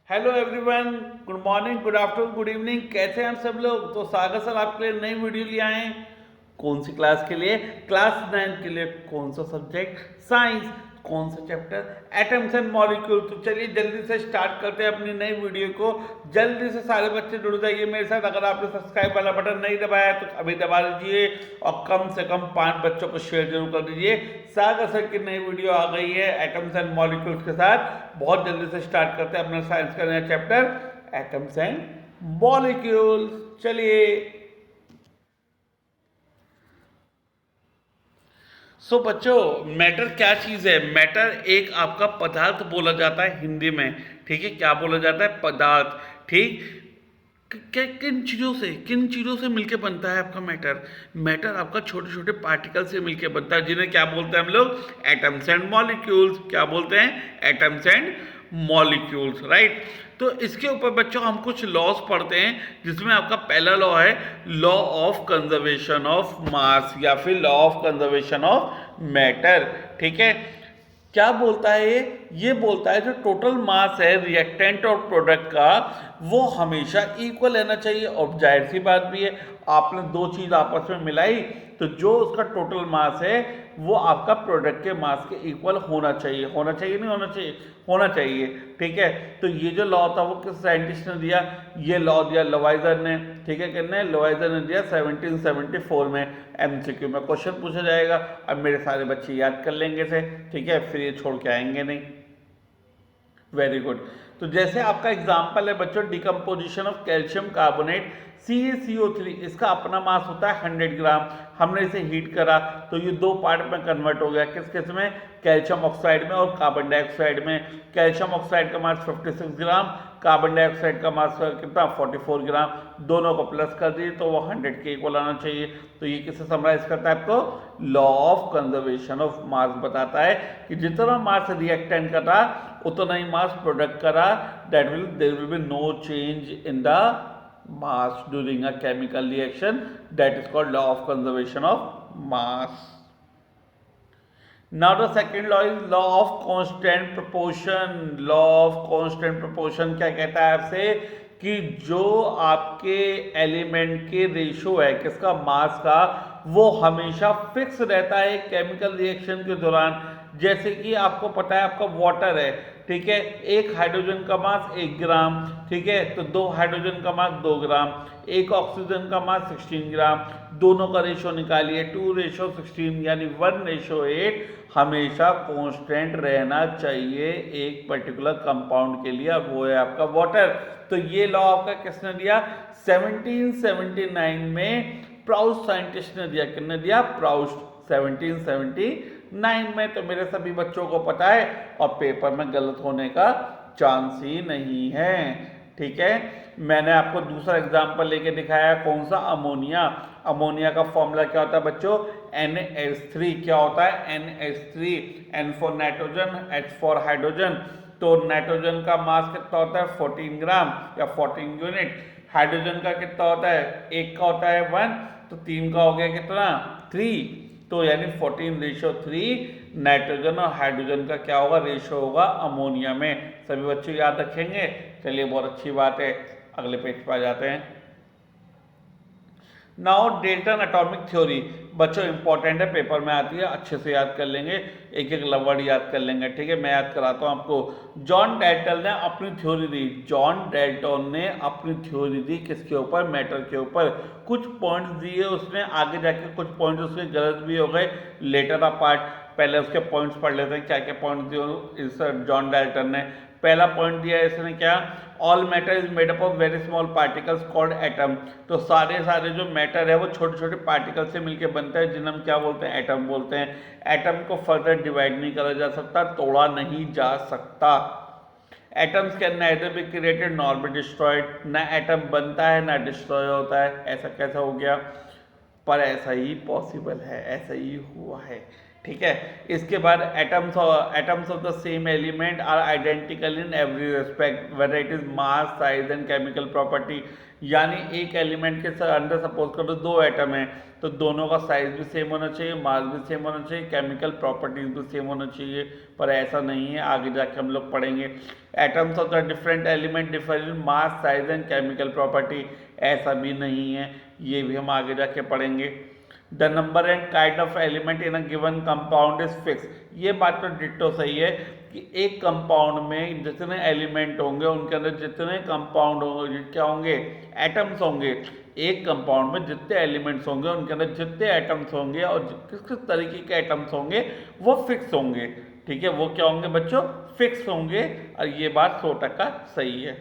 Hello everyone, good morning, good afternoon, good evening. कैसे हैं आप सब लोग? तो सागर सर आपके लिए नई वीडियो ले आए हैं। कौन सी क्लास के लिए? क्लास 9 के लिए। कौन सा सब्जेक्ट? साइंस। कौन सा चैप्टर? Atoms and molecule. तो चलिए जल्दी से स्टार्ट करते हैं अपनी नई वीडियो को। जल्दी से सारे बच्चे जुड़ जाइए मेरे साथ। अगर आपने सब्सक्राइब वाला बटन नहीं दबाया तो अभी दबा दीजिए और कम से कम 5 बच्चों को शेयर जरूर कर दीजिए। सागर सर की नई वीडियो आ गई है एटम्स एंड मॉलिक्यूल्स के साथ। बहुत जल्दी से स्टार्ट करते हैं अपना साइंस का नया चैप्टर एटम्स एंड मॉलिक्यूल्स। चलिए। बच्चों, मैटर क्या चीज है? मैटर एक आपका पदार्थ बोला जाता है हिंदी में। ठीक है, क्या बोला जाता है? पदार्थ। ठीक। क्या किन चीजों से मिलके बनता है आपका मैटर? मैटर आपका छोटे छोटे पार्टिकल से मिलके बनता है, जिन्हें क्या बोलते हैं हम लोग? Atoms and molecules. क्या बोलते हैं? Atoms and molecules, right. तो इसके ऊपर बच्चों हम कुछ लॉज पढ़ते हैं, जिसमें आपका पहला लॉ है law of conservation of mass, या फिर law of conservation of matter. ठीक है। क्या बोलता है ये बोलता है जो टोटल मास है रिएक्टेंट और प्रोडक्ट का, वो हमेशा इक्वल रहना चाहिए। और जाहिर सी बात भी है, आपने दो चीज आपस में मिलाई तो जो उसका टोटल मास है वो आपका प्रोडक्ट के मास के इक्वल होना चाहिए। होना चाहिए, नहीं होना चाहिए? होना चाहिए। ठीक है। तो ये जो लॉ था वो किस साइंटिस्ट ने दिया? ये लॉ दिया लोवाइजर ने। ठीक है, किसने? लोवाइजर ने दिया 1774 में। एमसीक्यू में क्वेश्चन पूछा जाएगा। अब मेरे सारे बच्चे याद कर लेंगे इसे। ठीक है, फिर ये छोड़ के आएंगे नहीं। Very good. तो जैसे आपका एग्जाम्पल है बच्चों, decomposition of calcium carbonate CaCO3। इसका अपना मास होता है 100 ग्राम। हमने इसे हीट करा तो ये दो पार्ट में कन्वर्ट हो गया। किस किस में? कैल्शियम ऑक्साइड में और कार्बन डाइऑक्साइड में। कैल्शियम ऑक्साइड का मास 56 ग्राम, कार्बन डाइऑक्साइड का मास कितना? 44 ग्राम। दोनों को प्लस कर दिए तो वो 100 के इक्वल आना चाहिए। तो ये किसे समराइज करता है? आपको law of conservation of mass बताता है कि जितना मास रिएक्टेंट का था उतना ही मास प्रोडक्ट का रहा। That will there will be no change in the mass during a chemical reaction. That is called law of conservation of mass. Now the second law is law of constant proportion. Law of constant proportion क्या कहता है आपसे? कि जो आपके element के ratio है किसका? मास का, वो हमेशा फिक्स रहता है केमिकल रिएक्शन के दौरान। जैसे कि आपको पता है आपका वाटर है, ठीक है, एक हाइड्रोजन का मास 1 ग्राम। ठीक है, तो दो हाइड्रोजन का मास 2 ग्राम। एक ऑक्सीजन का मास 16 ग्राम। दोनों का रेशो निकालिए, 2:16 यानी 1:8 हमेशा कांस्टेंट रहना चाहिए एक पर्टिकुलर कंपाउंड के लिए, वो है आपका वाटर। तो ये लॉ आपका किसने दिया? 1779 में प्राउस्ट साइंटिस्ट ने दिया। किसने दिया? प्राउस्ट, 1779 में। तो मेरे सभी बच्चों को पता है और पेपर में गलत होने का चांस ही नहीं है। ठीक है। मैंने आपको दूसरा एग्जांपल लेके दिखाया। कौन सा? अमोनिया। अमोनिया का फॉर्मूला क्या होता है बच्चों? NH3। क्या होता है? NH3। N for nitrogen, H for hydrogen. तो नाइट्रोजन का मास कितना होता है? 14 ग्राम या 14 यूनिट। हाइड्रोजन का कितना होता है? एक का होता है 1, तो 3 का हो गया कितना? 3। तो यानी 14:3 नाइट्रोजन और हाइड्रोजन का क्या होगा? रेशो होगा अमोनिया में। सभी बच्चों याद रखेंगे। चलिए, बहुत अच्छी बात है। अगले पेज पर आ जाते हैं। Now Dalton atomic theory. बच्चों इंपॉर्टेंट है, पेपर में आती है, अच्छे से याद कर लेंगे, एक एक वर्ड याद कर लेंगे। ठीक है, मैं याद कराता हूं आपको। जॉन डेल्टन ने अपनी थ्योरी दी। जॉन डेल्टन ने अपनी थ्योरी दी किसके ऊपर? मैटर के ऊपर। कुछ पॉइंट्स दिए उसने, आगे जाके कुछ पॉइंट्स उसके गलत भी हो गए। लेटर अ पार्ट पहले उसके पॉइंट्स पढ़ लेते हैं, क्या क्या पॉइंट्स दिए इस जॉन डेल्टन ने। पहला पॉइंट दिया इसने क्या? All matter is made up of very small particles called atom. तो सारे जो मैटर है वो छोटे छोटे पार्टिकल से मिलकर बनता है, जिन्हें हम क्या बोलते हैं? एटम बोलते हैं। एटम को फर्दर डिवाइड नहीं करा जा सकता, तोड़ा नहीं जा सकता। Atoms can neither be created nor be destroyed. ना एटम बनता है ना डिस्ट्रॉय होता है। ऐसा कैसा हो गया? पर ऐसा ही पॉसिबल है, ऐसा ही हुआ है। ठीक है। इसके बाद atoms of the same element are identical in every respect whether it is mass size and chemical property. यानी एक एलिमेंट के अंदर सपोज करो दो एटम है, तो दोनों का साइज भी सेम होना चाहिए, मास भी सेम होना चाहिए, केमिकल प्रॉपर्टीज भी सेम होना चाहिए। पर ऐसा नहीं है, आगे जाके हम लोग पढ़ेंगे। Atoms of the different element differ in mass size and chemical property, ऐसा भी नहीं है, ये भी हम आगे जाके पढ़ेंगे। The number and kind of element in a given compound is fix. ये बात तो डिट्टो सही है कि एक कंपाउंड में जितने एलिमेंट होंगे उनके अंदर जितने कंपाउंड होंगे, क्या होंगे, एटम्स होंगे। एक कंपाउंड में जितने एलिमेंट्स होंगे उनके अंदर जितने एटम्स होंगे और किस किस तरीके के एटम्स होंगे वो फिक्स होंगे। ठीक है, वो क्या होंगे बच्चों, फिक्स होंगे। और ये बात 100% सही है।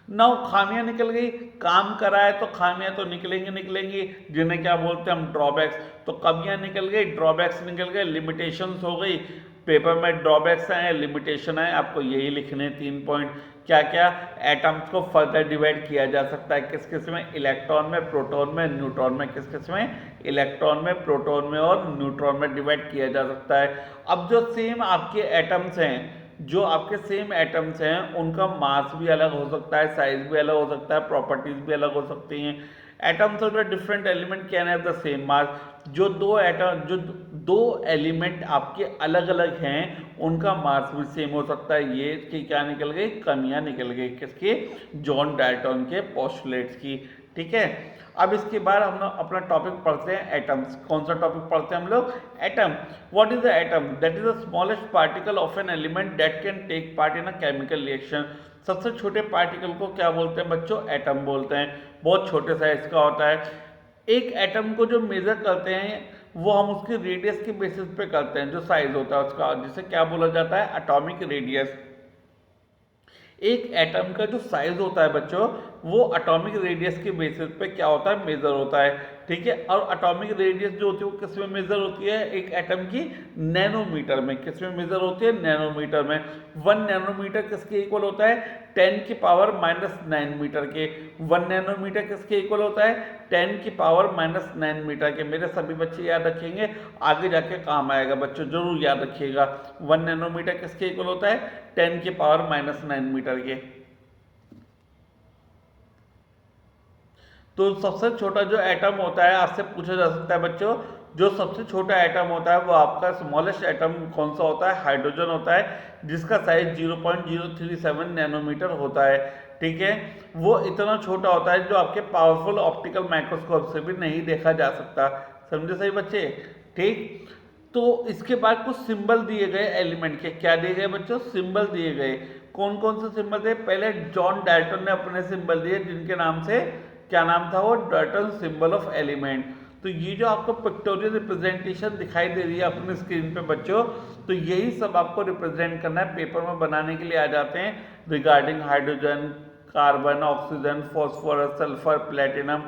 नौ खामियां निकल गई, काम करा है तो खामियां तो निकलेंगी, जिन्हें क्या बोलते हैं हम, ड्रॉबैक्स। तो कमियां निकल गई, ड्रॉबैक्स निकल गए, लिमिटेशंस हो गई। पेपर में ड्रॉबैक्स आए, लिमिटेशन आए, आपको यही लिखने 3 पॉइंट। क्या क्या, एटम्स को फर्दर डिवाइड किया जा सकता है, किस किस में, इलेक्ट्रॉन में, प्रोटॉन में, न्यूट्रॉन में। किस किस में, इलेक्ट्रॉन में, प्रोटॉन में और न्यूट्रॉन में डिवाइड किया जा सकता है। अब जो सेम आपके एटम्स हैं, जो आपके सेम एटम्स हैं, उनका मास भी अलग हो सकता है, साइज भी अलग हो सकता है, प्रॉपर्टीज भी अलग हो सकती हैं। Atoms of the different element can have the same mass. जो दो एलिमेंट आपके अलग अलग हैं उनका मास भी सेम हो सकता है। ये कि क्या निकल गई, कमियां निकल गई, किसकी, जॉन डाल्टन के पोस्टुलेट्स की। ठीक है, अब इसके बाद हम लोग अपना टॉपिक पढ़ते हैं एटम्स। कौन सा टॉपिक पढ़ते हैं हम लोग, atom. What is the atom, that is the smallest particle of an element that can take part in a chemical reaction. सबसे छोटे पार्टिकल को क्या बोलते हैं बच्चों, एटम बोलते हैं। बहुत छोटे साइज का होता है। एक एटम को जो मेजर करते हैं वो हम उसकी रेडियस के बेसिस पे करते हैं, जो साइज होता है उसका, जिसे क्या बोला जाता है, एटॉमिक रेडियस। एक एटम का जो साइज होता है बच्चों, वो एटॉमिक रेडियस के बेसिस पे क्या होता है, मेजर होता है। ठीक है, और एटॉमिक रेडियस जो होती है वो किस में मेजर होती है, एक एटम की नैनोमीटर में। किस में मेजर होती है, नैनोमीटर में। 1 नैनोमीटर किसके इक्वल होता है, 10 की पावर -9 मीटर के। 1 नैनोमीटर किसके इक्वल होता है, 10 की पावर -9 मीटर के। मेरे सभी बच्चे याद रखेंगे, आगे जाके काम आएगा बच्चों, जरूर याद रखिएगा। 1 नैनोमीटर किसके इक्वल होता है, 10 की पावर -9 मीटर के। तो सबसे छोटा जो एटम होता है, आपसे पूछा जा सकता है बच्चों, जो सबसे छोटा एटम होता है वो आपका स्मॉलेस्ट एटम कौन सा होता है, हाइड्रोजन होता है, जिसका साइज 0.037 नैनोमीटर होता है। ठीक है, वो इतना छोटा होता है जो आपके पावरफुल ऑप्टिकल माइक्रोस्कोप से भी नहीं देखा जा सकता। समझे सही बच्चे। ठीक, तो इसके बाद कुछ सिंबल दिए गए एलिमेंट के। क्या दिए गए बच्चों, सिंबल दिए गए। कौन कौन से सिंबल थे, पहले जॉन डाल्टन ने अपने सिंबल दिए, जिनके नाम से, क्या नाम था वो, डाल्टन सिंबल ऑफ एलिमेंट। तो ये जो आपको पिक्टोरियल रिप्रेजेंटेशन दिखाई दे रही है अपनी स्क्रीन पे बच्चों, तो यही सब आपको रिप्रेजेंट करना है, पेपर में बनाने के लिए आ जाते हैं। Regarding hydrogen, carbon, oxygen, phosphorus, sulphur, platinum,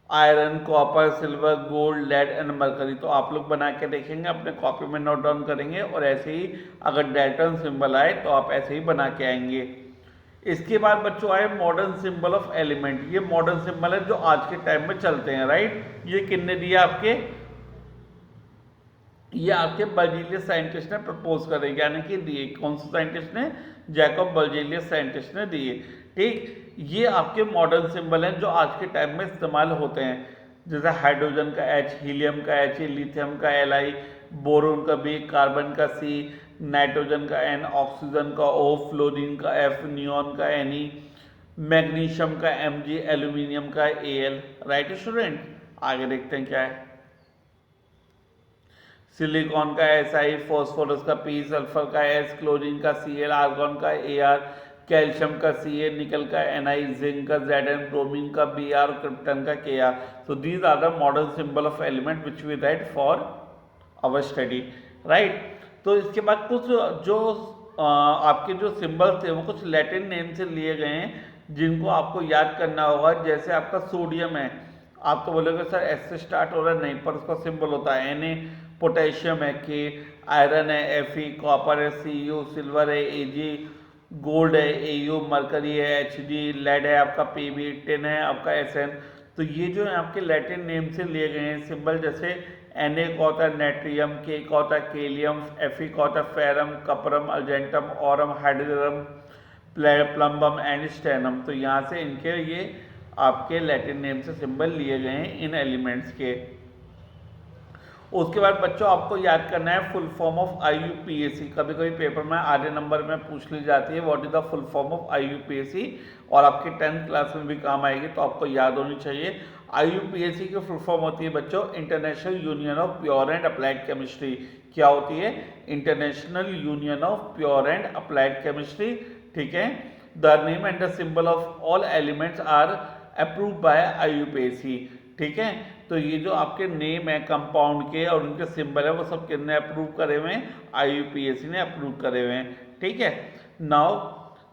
iron, copper, silver, gold, lead and mercury. तो आप लोग बना के देखेंगे, अपने कॉपी में नोट डाउन करेंगे, और ऐसे ही अगर डाल्टन सिंबल आए तो आप ऐसे ही बना के आएंगे। इसके बाद बच्चों आए मॉडर्न सिंबल ऑफ एलिमेंट। ये मॉडर्न सिंबल है जो आज के टाइम में चलते हैं, राइट। ये किसने दिया आपके, ये आपके बर्जीलियस साइंटिस्ट ने प्रपोज करे, यानी कि दिए। कौन से साइंटिस्ट ने, जैकब बर्जीलियस साइंटिस्ट ने दिए। ठीक, ये आपके मॉडर्न सिंबल हैं जो आज के टाइम में इस्तेमाल होते हैं। जैसे हाइड्रोजन का H, हीलियम का H, लिथियम का Li, बोरोन का B, कार्बन का C, नाइट्रोजन का N, ऑक्सीजन का O, फ्लोरीन का F, नियॉन का Ne, मैग्नीशियम का Mg, एल्यूमिनियम का Al। राइट स्टूडेंट, आगे देखते हैं क्या है। सिलिकॉन का Si, फॉस्फोरस का P, सल्फर का S, क्लोरीन का Cl, आर्गन का Ar, कैल्शियम का Ca, निकल का Ni, जिंक का Zn, ब्रोमीन का Br, क्रिप्टन का Kr। so these are the modern symbol of element which we write for our study, right। तो इसके बाद कुछ जो आपके जो सिंबल थे वो कुछ लैटिन नेम से लिए गए हैं, जिनको आपको याद करना होगा। जैसे आपका सोडियम है, आप तो बोलोगे सर एस से स्टार्ट हो रहा है, नहीं, पर उसका सिंबल होता है Na। पोटेशियम है के, आयरन है Fe, कॉपर है Cu, सिल्वर है Ag, गोल्ड है Au, मरकरी है Hg, लेड है आपका Pb, टिन है आपका Sn। तो ये जो है आपके लैटिन नेम से लिए गए हैं सिंबल, जैसे Na का होता है नेट्रियम, K का होता है केलियम, Fe का होता है ferrum, cuprum, argentum, aurum, hydrogen, plumbum and stannum. तो यहाँ से इनके ये आपके लैटिन नेम से सिंबल लिए गए हैं इन एलिमेंट्स के। उसके बाद बच्चों आपको याद करना है फुल फॉर्म ऑफ IUPAC। कभी कभी पेपर में आधे नंबर में पूछ ली जाती है what is the full form of IUPAC, और आपकी 10th क्लास में भी काम आएगी, तो आपको याद होनी चाहिए। IUPAC की फुल फॉर्म होती है बच्चों international union of pure and applied chemistry. क्या होती है? International union of pure and applied chemistry. ठीक है, the name and the symbol of all elements are approve by IUPAC। ठीक है, तो ये जो आपके नेम है कंपाउंड के और उनके सिंबल है वो सब किसने अप्रूव करे हुए हैं? IUPAC ने अप्रूव करे हुए हैं। ठीक है, now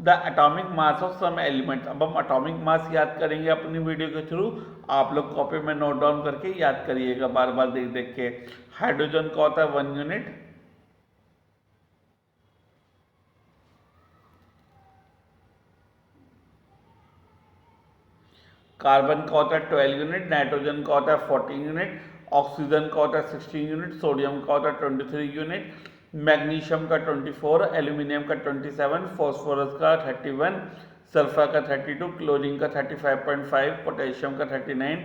the atomic mass of some elements. अब हम एटॉमिक मास याद करेंगे अपनी वीडियो के थ्रू, आप लोग कॉपी में नोट डाउन करके याद करिएगा बार बार देख देख के। हाइड्रोजन का होता है 1 यूनिट, कार्बन का होता है 12 यूनिट, नाइट्रोजन का होता है 14 यूनिट, ऑक्सीजन का होता है 16 यूनिट, सोडियम का होता है 23 यूनिट, मैग्नीशियम का 24, एल्यूमिनियम का 27, फॉस्फोरस का 31, सल्फर का 32, क्लोरीन का 35.5, पोटेशियम का 39,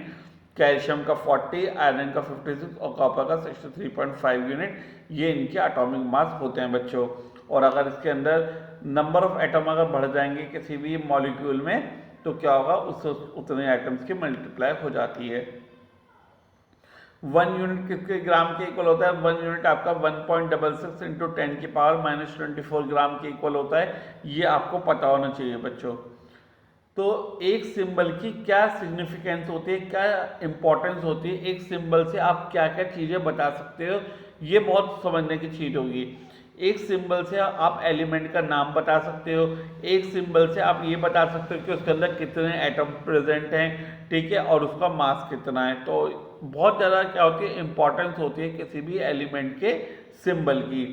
कैल्शियम का 40, आयरन का 56 और कॉपर का 63.5 यूनिट। ये इनके एटॉमिक मास होते हैं बच्चों। और अगर इसके अंदर नंबर ऑफ एटम अगर बढ़ जाएंगे किसी भी मॉलिक्यूल में तो क्या होगा? उस उतने एटम्स की मल्टीप्लाई हो जाती है। 1 यूनिट किसके ग्राम के इक्वल होता है? 1 यूनिट आपका 1.66 इंटू 10 की पावर -24 ग्राम के इक्वल होता है। ये आपको पता होना चाहिए बच्चों। तो एक सिंबल की क्या सिग्निफिकेंस होती है, क्या इंपॉर्टेंस होती है, एक सिंबल से आप क्या क्या चीज़ें बता सकते हो, ये बहुत समझने की चीज़ होगी। एक सिंबल से आप एलिमेंट का नाम बता सकते हो, एक सिंबल से आप ये बता सकते हो कि उसके अंदर कितने एटम प्रेजेंट हैं, ठीक है, और उसका मास कितना है। तो बहुत ज़्यादा क्या होती है? इंपॉर्टेंस होती है किसी भी एलिमेंट के सिंबल की।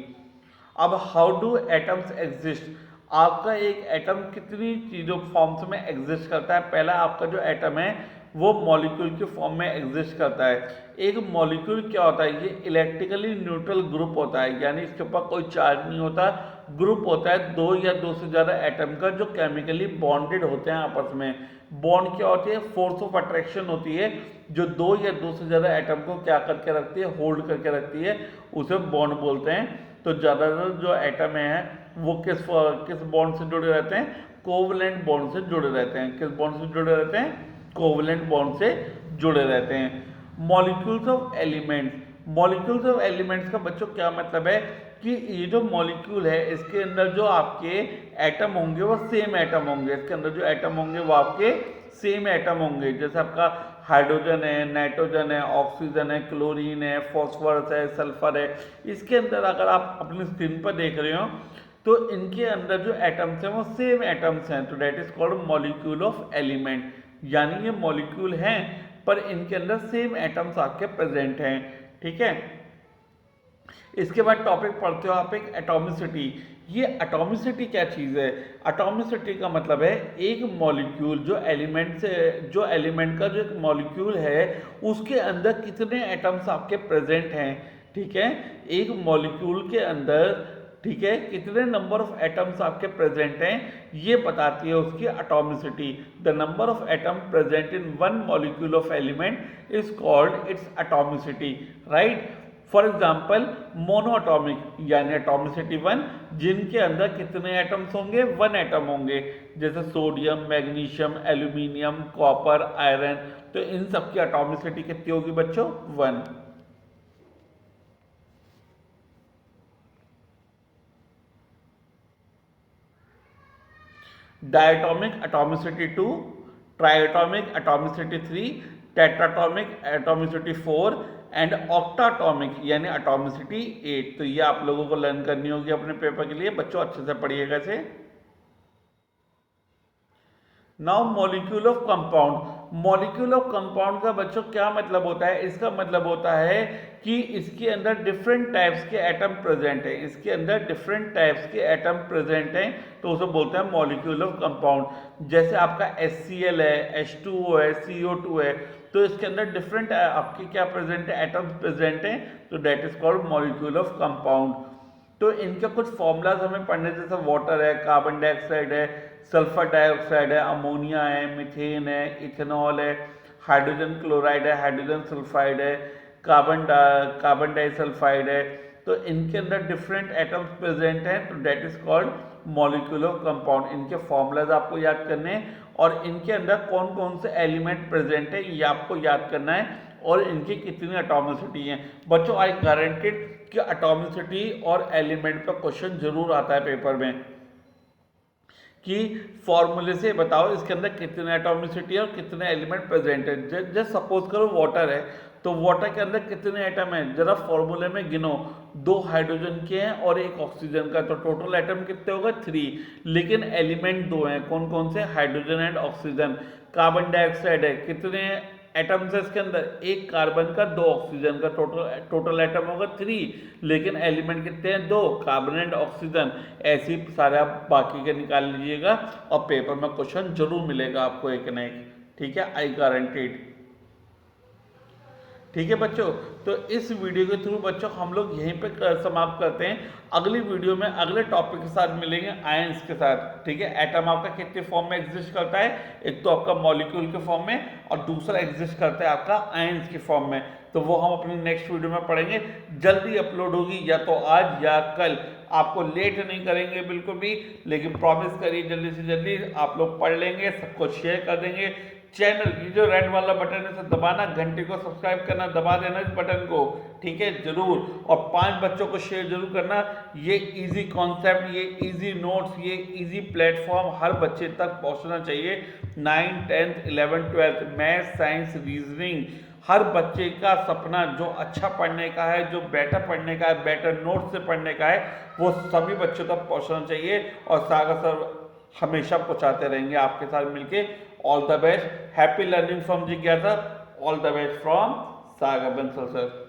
अब हाउ डू एटम्स एग्जिस्ट? आपका एक एटम कितनी चीज़ों फॉर्म्स में एग्जिस्ट करता है? पहला आपका जो एटम है वो मॉलिक्यूल के फॉर्म में एग्जिस्ट करता है। एक मॉलिक्यूल क्या होता है? ये इलेक्ट्रिकली न्यूट्रल ग्रुप होता है, यानी इसके ऊपर कोई चार्ज नहीं होता, ग्रुप होता है 2 या 2 से ज़्यादा एटम का जो केमिकली बॉन्डेड होते हैं आपस में। बॉन्ड क्या होती है? फोर्स ऑफ अट्रैक्शन होती है जो 2 या 2 से ज़्यादा एटम को क्या करके रखती है? होल्ड करके रखती है, उसे बॉन्ड बोलते हैं। तो ज़्यादातर जो एटम है वो किस बॉन्ड से जुड़े रहते हैं? कोवलेंट बॉन्ड से जुड़े रहते हैं। किस बॉन्ड से जुड़े रहते हैं? कोवलेंट बॉन्ड से जुड़े रहते हैं। Molecules of elements, molecules of elements का बच्चों क्या मतलब है कि ये जो मॉलिक्यूल है इसके अंदर जो आपके एटम होंगे वो सेम एटम होंगे। इसके अंदर जो एटम होंगे वो आपके सेम एटम होंगे। जैसे आपका हाइड्रोजन है, नाइट्रोजन है, ऑक्सीजन है, क्लोरीन है, फॉस्फोरस है, सल्फर है। इसके अंदर अगर आप अपनी स्क्रीन पर देख रहे हो तो इनके अंदर जो एटम्स हैं वो सेम एटम्स हैं। तो that is called molecule of element, यानी ये मॉलिक्यूल हैं पर इनके अंदर सेम एटम्स आपके प्रेजेंट हैं। ठीक है, इसके बाद टॉपिक पढ़ते हो आप एक एटॉमिसिटी। ये एटॉमिसिटी क्या चीज़ है? एटॉमिसिटी का मतलब है एक मॉलिक्यूल जो एलिमेंट का जो एक मॉलिक्यूल है उसके अंदर कितने एटम्स आपके प्रेजेंट हैं। ठीक है, एक मॉलिक्यूल के अंदर, ठीक है, कितने नंबर ऑफ एटम्स आपके प्रेजेंट हैं ये बताती है उसकी atomicity. The number of atom present in one molecule of element is called its atomicity, right. For example monoatomic यानी एटॉमिसिटी 1, जिनके अंदर कितने एटम्स होंगे? 1 एटम होंगे। जैसे sodium, magnesium, aluminium, copper, iron, तो इन सब की एटॉमिसिटी कितनी होगी बच्चों? 1। Diatomic atomicity 2, triatomic atomicity 3, tetratomic atomicity 4 and octatomic यानी एटॉमिसिटी 8। तो ये आप लोगों को लर्न करनी होगी अपने पेपर के लिए बच्चों, अच्छे से पढ़िएगा इसे। Now molecule of compound. Molecule of compound का बच्चों क्या मतलब होता है? इसका मतलब होता है कि इसके अंदर डिफरेंट टाइप्स के एटम प्रेजेंट हैं। इसके अंदर डिफरेंट टाइप्स के एटम प्रेजेंट हैं तो उसे बोलते हैं मॉलिक्यूल ऑफ कंपाउंड। जैसे आपका HCl है, H2O है, CO2 है, तो इसके अंदर डिफरेंट आपके क्या प्रेजेंट है, एटम्स प्रेजेंट हैं, तो that is called molecule of compound. तो इनके कुछ फॉर्मूलाज हमें पढ़ने, जैसे वाटर है, कार्बन डाइऑक्साइड है, सल्फर डाइऑक्साइड है, अमोनिया है, मीथेन है, इथेनॉल है, हाइड्रोजन क्लोराइड है, हाइड्रोजन सल्फाइड है, कार्बन डाइसल्फाइड है। तो इनके अंदर डिफरेंट एटम्स प्रेजेंट हैं, तो that is called molecule of compound. इनके फॉर्मूलाज आपको याद करने हैं और इनके अंदर कौन कौन से एलिमेंट प्रेजेंट है ये आपको याद करना है और इनकी कितनी एटॉमिसिटी है। बच्चों आई गारंटेड कि एटॉमिसिटी और एलिमेंट पर क्वेश्चन जरूर आता है पेपर में, कि फॉर्मूले से बताओ इसके अंदर कितने एटॉमिसिटी है और कितने एलिमेंट प्रेजेंट है। जैसे सपोज करो वाटर है, तो वाटर के अंदर कितने एटम हैं, जरा फॉर्मूले में गिनो, 2 हाइड्रोजन के हैं और 1 ऑक्सीजन का, तो टोटल एटम कितने होगा 3, लेकिन एलिमेंट 2 हैं, कौन कौन से, hydrogen and oxygen. Carbon dioxide है, कितने एटम्स है इसके अंदर, 1 कार्बन का 2 ऑक्सीजन का, टोटल एटम होगा 3, लेकिन एलिमेंट कितने हैं 2, कार्बन एंड ऑक्सीजन। ऐसे ही सारे आप बाकी के निकाल लीजिएगा और पेपर में क्वेश्चन जरूर मिलेगा आपको एक न एक, ठीक है, आई गारंटेड। ठीक है बच्चों, तो इस वीडियो के थ्रू बच्चों हम लोग यहीं पे समाप्त करते हैं। अगली वीडियो में अगले टॉपिक के साथ मिलेंगे, आयंस के साथ। ठीक है, एटम आपका कितने फॉर्म में एग्जिस्ट करता है, एक तो आपका मॉलिक्यूल के फॉर्म में और दूसरा एग्जिस्ट करता है आपका आयंस के फॉर्म में। तो वो हम अपनी नेक्स्ट वीडियो में पढ़ेंगे, जल्दी अपलोड होगी, या तो आज या कल। आपको लेट नहीं करेंगे बिल्कुल भी, लेकिन प्रॉमिस करिए जल्दी से जल्दी आप लोग पढ़ लेंगे, सबको शेयर कर देंगे। चैनल की जो रेड वाला बटन है उसे दबाना, घंटे को सब्सक्राइब करना, दबा देना इस बटन को, ठीक है जरूर, और 5 बच्चों को शेयर जरूर करना। ये इजी कॉन्सेप्ट, ये इजी नोट्स, ये इजी प्लेटफॉर्म हर बच्चे तक पहुंचना चाहिए। 9th 10th 11th 12th math, science, reasoning, हर बच्चे का सपना जो अच्छा पढ़ने का है, जो बेटर पढ़ने का है, बेटर नोट से पढ़ने का है, वो सभी बच्चों तक पहुंचना चाहिए। और सागर सर हमेशा पहुंचाते रहेंगे आपके साथ मिलके। All the best, happy learning from जिज्ञासा, all the best from Sagar Bansal sir.